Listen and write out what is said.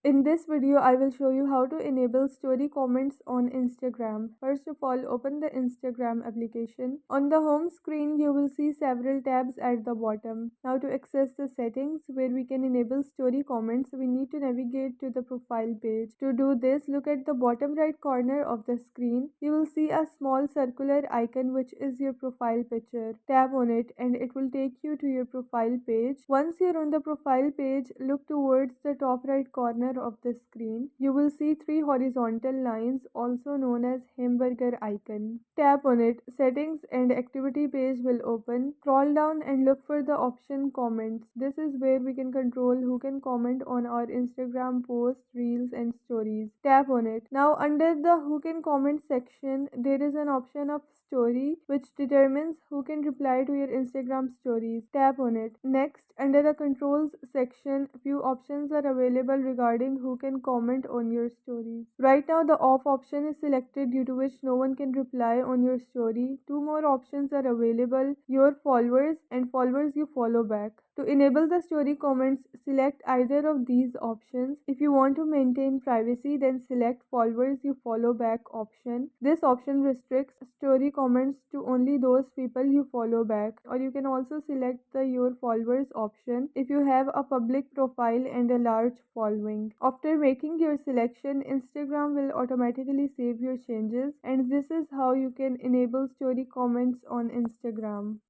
In this video, I will show you how to enable story comments on Instagram. First of all, open the Instagram application. On the home screen, you will see several tabs at the bottom. Now to access the settings where we can enable story comments, we need to navigate to the profile page. To do this, look at the bottom right corner of the screen. You will see a small circular icon which is your profile picture. Tap on it and it will take you to your profile page. Once you're on the profile page, look towards the top right corner of the screen. You will see three horizontal lines, also known as hamburger icon. Tap on it. Settings and activity page will open. Scroll down and look for the option comments. This is where we can control who can comment on our Instagram posts, reels and stories. Tap on it. Now under the who can comment section, there is an option of story which determines who can reply to your Instagram stories. Tap on it. Next, under the controls section, few options are available regarding who can comment on your stories. Right now, the off option is selected due to which no one can reply on your story. Two more options are available: your followers and followers you follow back. To enable the story comments, select either of these options. If you want to maintain privacy, then select followers you follow back option. This option restricts story comments to only those people you follow back. Or you can also select the your followers option if you have a public profile and a large following. After making your selection, Instagram will automatically save your changes, and this is how you can enable story comments on Instagram.